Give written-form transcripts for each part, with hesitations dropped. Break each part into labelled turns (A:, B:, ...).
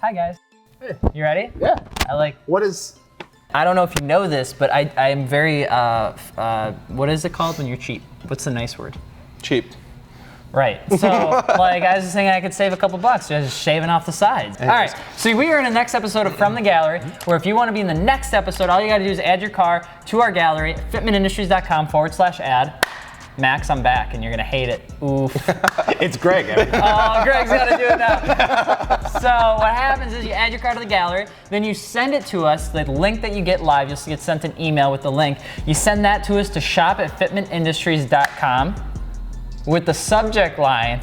A: Hi guys.
B: Hey.
A: You ready?
B: Yeah.
A: I don't know if you know this, but I am very, what is it called when you're cheap? What's the nice word?
C: Cheap.
A: Right. So, like, I was just thinking I could save a couple bucks just shaving off the sides. All right. So we are in the next episode of From the Gallery, where if you want to be in the next episode, all you got to do is add your car to our gallery, fitmentindustries.com/ad. Max, I'm back, and you're gonna hate it. Oof.
B: It's Greg.
A: Oh, Greg's gonna do it now. So what happens is you add your car to the gallery, then you send it to us. The link that you get live, you'll get sent an email with the link. You send that to us to shop@fitmentindustries.com with the subject line,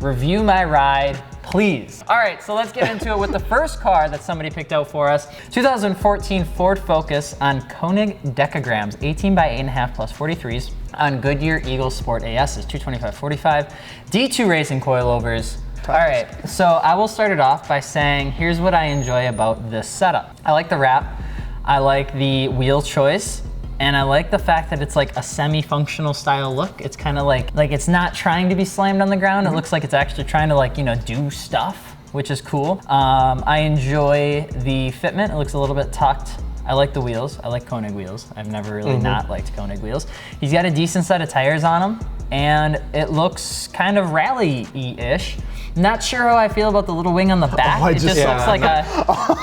A: "Review my ride, please." All right, so let's get into it with the first car that somebody picked out for us. 2014 Ford Focus on Koenig decograms, 18 by 8.5 plus 43s on Goodyear Eagle Sport AS's, 225/45, D2 racing coilovers. All right, so I will start it off by saying, here's what I enjoy about this setup. I like the wrap, I like the wheel choice, and I like the fact that it's like a semi-functional style look. It's kind of like it's not trying to be slammed on the ground. It looks like it's actually trying to do stuff, which is cool. I enjoy the fitment. It looks a little bit tucked. I like the wheels. I like Koenig wheels. I've never really not liked Koenig wheels. He's got a decent set of tires on him, and it looks kind of rally-y-ish. Not sure how I feel about the little wing on the back. It just looks like a...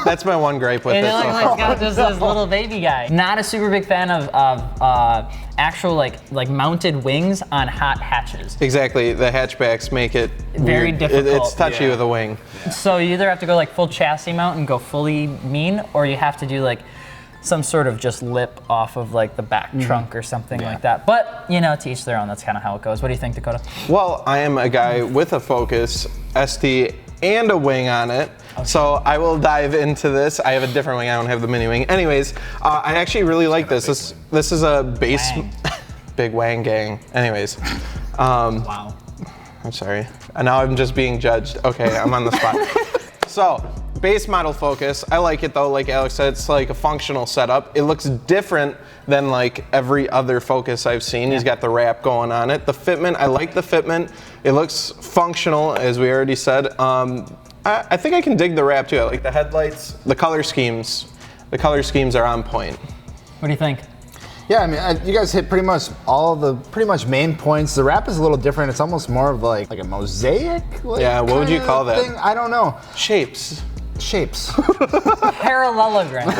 C: That's my one gripe with it.
A: It looks like it's got just this little baby guy. Not a super big fan of actual like mounted wings on hot hatches.
C: Exactly, the hatchbacks make it
A: very
C: weird.
A: difficult.
C: It's touchy with a wing.
A: So you either have to go like full chassis mount and go fully mean, or you have to do like some sort of just lip off of like the back trunk or something like that. But to each their own, that's kind of how it goes. What do you think, Dakota?
C: Well, I am a guy with a Focus ST and a wing on it. Okay. So I will dive into this. I have a different wing, I don't have the mini wing. Anyways, I actually really like this. This is a base, big wang gang. Anyways.
A: Wow.
C: I'm sorry. And now I'm just being judged. Okay, I'm on the spot. So, base model Focus. I like it though, like Alex said, it's like a functional setup. It looks different than like every other Focus I've seen. He's got the wrap going on it. The fitment, I like the fitment. It looks functional, as we already said. I think I can dig the wrap too. I like the headlights, the color schemes. The color schemes are on point.
A: What do you think?
B: Yeah, I mean, you guys hit pretty much all the main points. The wrap is a little different. It's almost more of like a mosaic.
C: Yeah, what would you call that?
B: Thing? I don't know.
C: Shapes.
A: Parallelograms.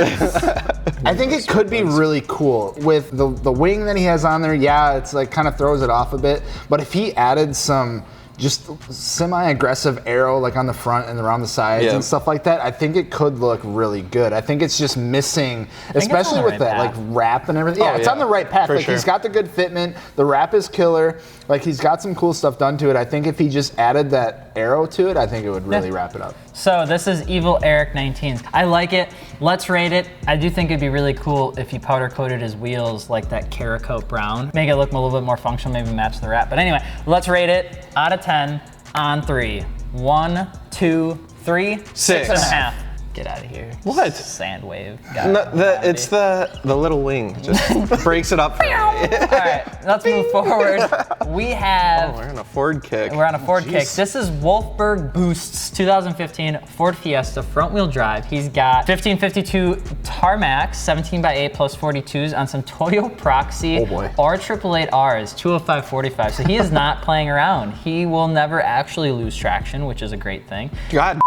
B: I think it could be really cool with the wing that he has on there. Yeah, it's like kind of throws it off a bit. But if he added some just semi-aggressive arrow like on the front and around the sides and stuff like that, I think it could look really good. I think it's just missing, especially with that like wrap and everything. Yeah, it's on the right path. Like he's got the good fitment, the wrap is killer. Like he's got some cool stuff done to it. I think if he just added that arrow to it, I think it would really wrap it up.
A: So this is Evil Eric 19. I like it. Let's rate it. I do think it'd be really cool if he powder coated his wheels like that Cerakote brown. Make it look a little bit more functional, maybe match the wrap. But anyway, let's rate it out of 10 on 3. 1, 2, 3, 6.5. Get out of here.
C: What?
A: Sand wave.
C: It's the little wing. Just breaks it up.
A: All right, let's move forward. We have...
C: we're on a Ford kick.
A: We're on a Ford kick. This is Wolfberg Boost's 2015 Ford Fiesta front wheel drive. He's got 1552 Tarmacs, 17 by 8 plus 42s on some Toyo Proxy or 888Rs, 205/45. So he is not playing around. He will never actually lose traction, which is a great thing.
C: God.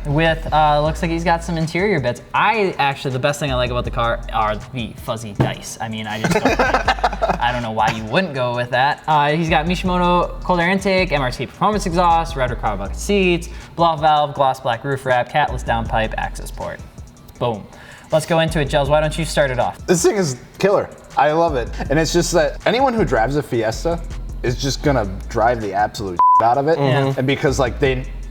A: With, looks like he's got some interior bits. The best thing I like about the car are the fuzzy dice. I mean, I just don't, I don't know why you wouldn't go with that. He's got Mishimoto cold air intake, MRT performance exhaust, red rubber bucket seats, blow-off valve, gloss black roof wrap, catless downpipe, access port. Boom. Let's go into it, Gels. Why don't you start it off?
B: This thing is killer. I love it. And it's just that anyone who drives a Fiesta is just gonna drive the absolute out of it. And because like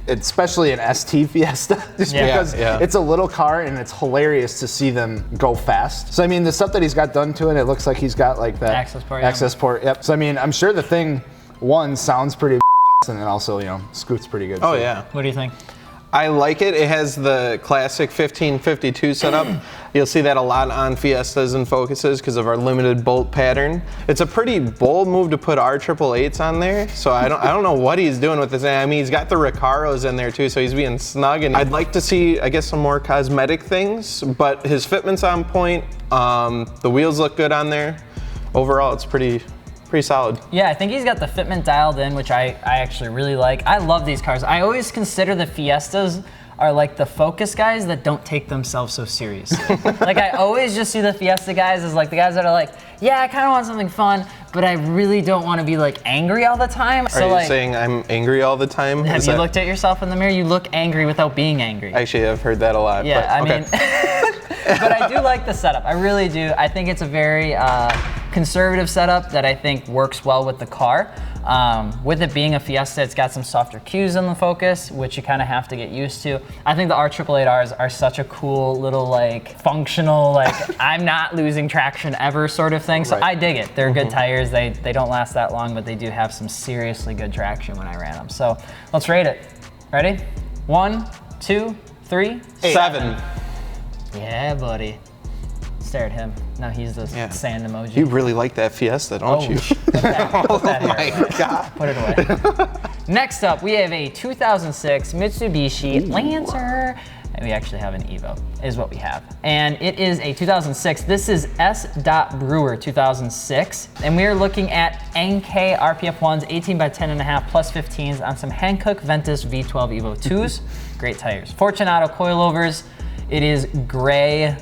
B: especially an ST Fiesta, just because it's a little car and it's hilarious to see them go fast. So I mean, the stuff that he's got done to it, it looks like he's got like that access port. Yep. So I mean, I'm sure the thing sounds pretty and then also scoots pretty good.
C: Oh yeah.
A: What do you think?
C: I like it. It has the classic 1552 setup. You'll see that a lot on Fiestas and Focuses because of our limited bolt pattern. It's a pretty bold move to put our 888s on there, so I don't know what he's doing with this. I mean, he's got the Recaros in there too, so he's being snug, and I'd like to see, I guess, some more cosmetic things, but his fitment's on point. The wheels look good on there. Overall, it's pretty solid.
A: Yeah, I think he's got the fitment dialed in, which I actually really like. I love these cars. I always consider the Fiestas are like the Focus guys that don't take themselves so seriously. Like, I always just see the Fiesta guys as like the guys that are like, yeah, I kind of want something fun, but I really don't want to be like angry all the time.
C: Are you saying I'm angry all the time?
A: Have you looked at yourself in the mirror? You look angry without being angry.
C: Actually, I've heard that a lot.
A: Yeah,
C: but,
A: I mean, but I do like the setup. I really do. I think it's a very conservative setup that I think works well with the car. With it being a Fiesta, it's got some softer cues in the Focus, which you kind of have to get used to. I think the R888Rs are such a cool little, like, functional, like, I'm not losing traction ever sort of thing. So
C: Right.
A: I dig it. They're good tires. They don't last that long, but they do have some seriously good traction when I ran them. So let's rate it. Ready? 1, 2, 3,
C: 7.
A: Yeah, buddy. Stare at him. Now he's the sand emoji.
C: You really like that Fiesta, don't you?
A: Put that
C: My
A: here.
C: God.
A: Put it away. Next up, we have a 2006 Mitsubishi Lancer. And we actually have an EVO, is what we have. And it is a 2006. This is S. Brewer 2006. And we are looking at NK RPF 1s, 18 by 10.5 plus 15s on some Hankook Ventus V12 EVO 2s. Great tires. Fortunato coilovers. It is gray,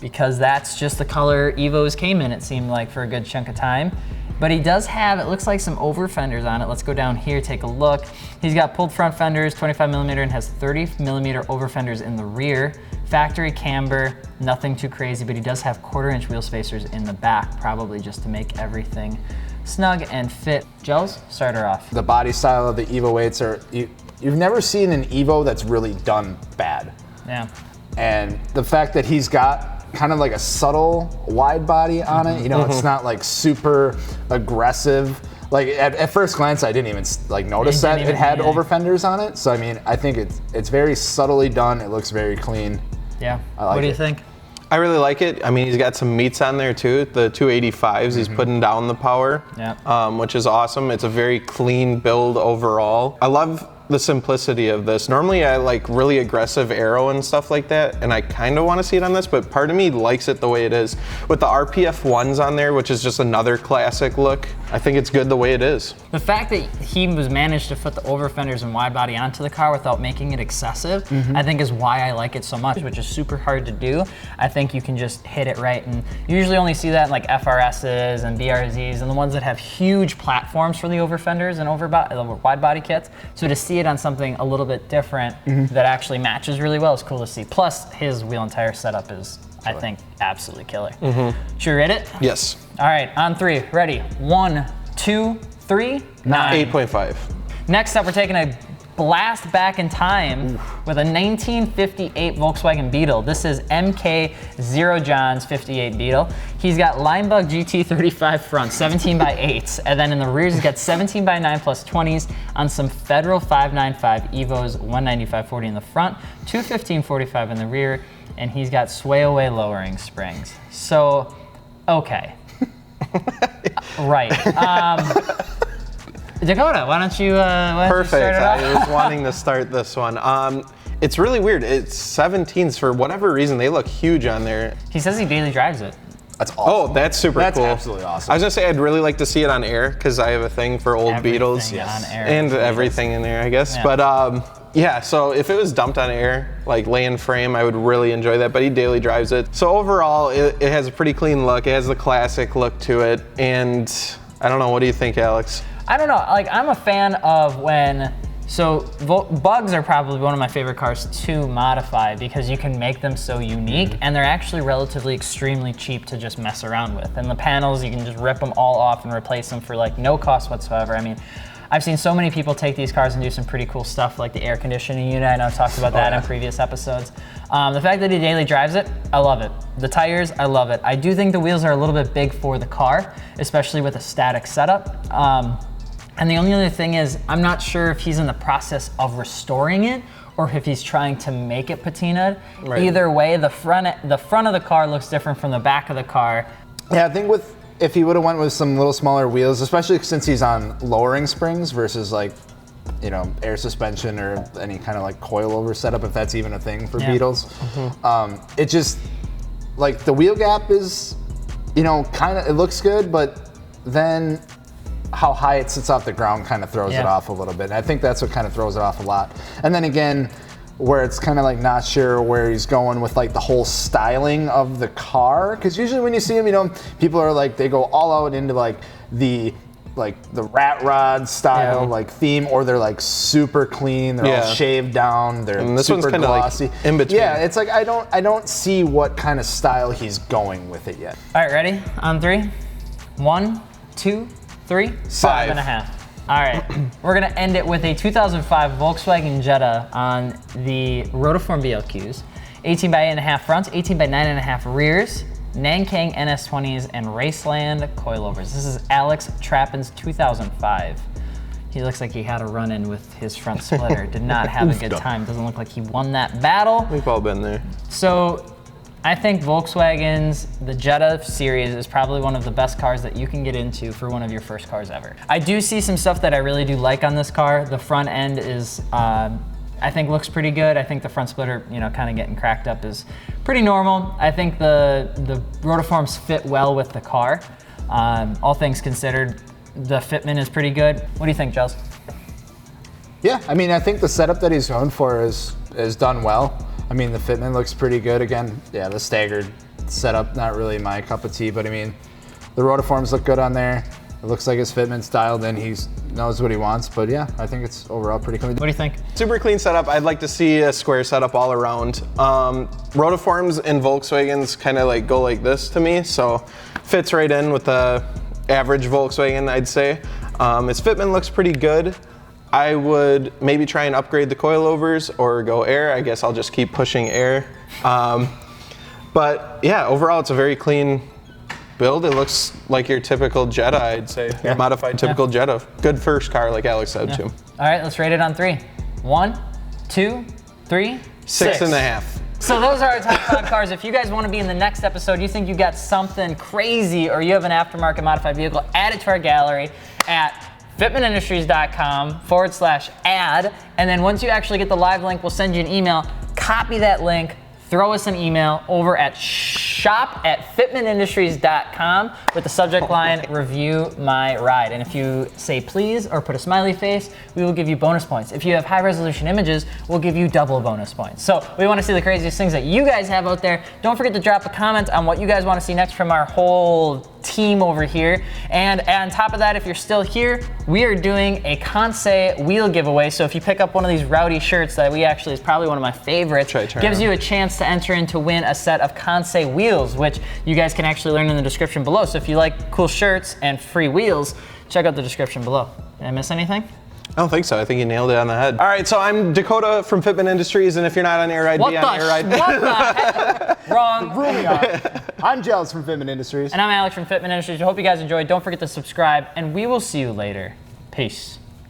A: because that's just the color EVOs came in, it seemed like, for a good chunk of time. But he does have, it looks like, some over fenders on it. Let's go down here, take a look. He's got pulled front fenders, 25mm, and has 30mm over fenders in the rear. Factory camber, nothing too crazy, but he does have 1/4-inch wheel spacers in the back, probably just to make everything snug and fit. Gels, start her off.
B: The body style of the Evo 8s are, you've never seen an Evo that's really done bad.
A: Yeah.
B: And the fact that he's got kind of like a subtle wide body on it, you know, it's not like super aggressive. Like at first glance, I didn't even like notice that it had over fenders on it. So I mean, I think it's very subtly done. It looks very clean.
A: Yeah.
B: I like
A: what do you
B: it.
A: think?
C: I really like it. I mean, he's got some meats on there too. The 285s, he's putting down the power, which is awesome. It's a very clean build overall. I love the simplicity of this. Normally I like really aggressive aero and stuff like that, and I kind of want to see it on this, but part of me likes it the way it is. With the RPF 1s on there, which is just another classic look, I think it's good the way it is.
A: The fact that he was managed to put the over fenders and wide body onto the car without making it excessive, I think is why I like it so much, which is super hard to do. I think you can just hit it right, and you usually only see that in like FRSs and BRZs and the ones that have huge platforms for the over fenders and wide body kits. So to see it on something a little bit different that actually matches really well is cool to see. Plus, his wheel and tire setup is, I think, absolutely killer. Should we rate it?
C: Yes.
A: All right, on 3, ready? 1, 2, 3, 9.
C: 8.5.
A: Next up, we're taking a blast back in time with a 1958 Volkswagen Beetle. This is MK0 John's 58 Beetle. He's got Linebug GT35 front, 17 by 8s, and then in the rear he's got 17 by 9 plus 20s on some Federal 595 EVOs, 195/40 in the front, 215/45 in the rear, and he's got sway away lowering springs. So, okay. Right. Dakota, why don't you
C: Perfect.
A: start it off?
C: I was wanting to start this one. It's really weird. It's 17s for whatever reason. They look huge on there.
A: He says he daily drives it.
B: That's awesome.
C: Oh, that's super cool.
B: That's absolutely awesome.
C: I was gonna say I'd really like to see it on air because I have a thing for old Beetles
A: On air.
C: and everything in there, I guess.
A: Yeah.
C: But yeah, so if it was dumped on air, like laying frame, I would really enjoy that, but he daily drives it. So overall, it has a pretty clean look. It has the classic look to it, and I don't know, what do you think, Alex?
A: I don't know, like I'm a fan of when, so Bugs are probably one of my favorite cars to modify because you can make them so unique and they're actually relatively extremely cheap to just mess around with. And the panels, you can just rip them all off and replace them for like no cost whatsoever. I mean, I've seen so many people take these cars and do some pretty cool stuff like the air conditioning unit. I know I've talked about that in previous episodes. The fact that he daily drives it, I love it. The tires, I love it. I do think the wheels are a little bit big for the car, especially with a static setup. And the only other thing is, I'm not sure if he's in the process of restoring it or if he's trying to make it patinaed.
C: Right.
A: Either way, the front of the car looks different from the back of the car.
B: Yeah, I think if he would have went with some little smaller wheels, especially since he's on lowering springs versus like, you know, air suspension or any kind of like coilover setup, if that's even a thing for Beetles. It just, like the wheel gap is, you know, kind of, it looks good, but then how high it sits off the ground kind of throws it off a little bit. And I think that's what kind of throws it off a lot. And then again, where it's kind of like not sure where he's going with like the whole styling of the car. Because usually when you see him, you know, people are like, they go all out into like the rat rod style like theme, or they're like super clean, they're all shaved down, they're
C: and this
B: super
C: one's
B: glossy.
C: Like in between.
B: Yeah, it's like I don't see what kind of style he's going with it yet.
A: All right, ready? On 3. 1, 2, 3. 5.5. All right, we're gonna end it with a 2005 Volkswagen Jetta on the Rotiform BLQs. 18 by 8.5 fronts, 18 by 9.5 rears, Nankang NS20s, and Raceland coilovers. This is Alex Trappin's 2005. He looks like he had a run-in with his front splitter. Did not have a good time. Doesn't look like he won that battle.
C: We've all been there.
A: So I think Volkswagen's, the Jetta series is probably one of the best cars that you can get into for one of your first cars ever. I do see some stuff that I really do like on this car. The front end is, I think looks pretty good. I think the front splitter, you know, kind of getting cracked up is pretty normal. I think the rotiforms fit well with the car. All things considered, the fitment is pretty good. What do you think, Giles?
B: Yeah, I mean, I think the setup that he's going for is done well. I mean, the fitment looks pretty good. Again, yeah, the staggered setup, not really my cup of tea, but I mean, the rotiforms look good on there. It looks like his fitment's dialed in. He knows what he wants, but yeah, I think it's overall pretty clean.
A: What do you think?
C: Super clean setup. I'd like to see a square setup all around. Rotiforms in Volkswagens kind of like go like this to me, so fits right in with the average Volkswagen, I'd say. Its fitment looks pretty good. I would maybe try and upgrade the coilovers or go air. I guess I'll just keep pushing air. But yeah, overall it's a very clean build. It looks like your typical Jetta, I'd say. Yeah. Modified typical Jetta. Good first car, like Alex said too.
A: All right, let's rate it on 3. 1, 2, 3,
C: 6.5.
A: So those are our top 5 cars. If you guys want to be in the next episode, you think you got something crazy or you have an aftermarket modified vehicle, add it to our gallery at fitmentindustries.com/ad. And then once you actually get the live link, we'll send you an email. Copy that link, throw us an email over at shop@fitmentindustries.com with the subject line, review my ride. And if you say please or put a smiley face, we will give you bonus points. If you have high resolution images, we'll give you double bonus points. So we want to see the craziest things that you guys have out there. Don't forget to drop a comment on what you guys want to see next from our whole team over here. And on top of that, if you're still here, we are doing a Kansei wheel giveaway. So if you pick up one of these rowdy shirts that we actually is probably one of my favorites, gives you a chance to enter in to win a set of Kansei wheels, which you guys can actually learn in the description below. So if you like cool shirts and free wheels, check out the description below. Did I miss anything?
C: I don't think so. I think you nailed it on the head. All right, so I'm Dakota from Fitment Industries, and if you're not on Air Ride, be on Air Ride.
A: What the heck? Wrong.
B: I'm Giles from Fitment Industries.
A: And I'm Alex from Fitment Industries. I hope you guys enjoyed. Don't forget to subscribe, and we will see you later. Peace.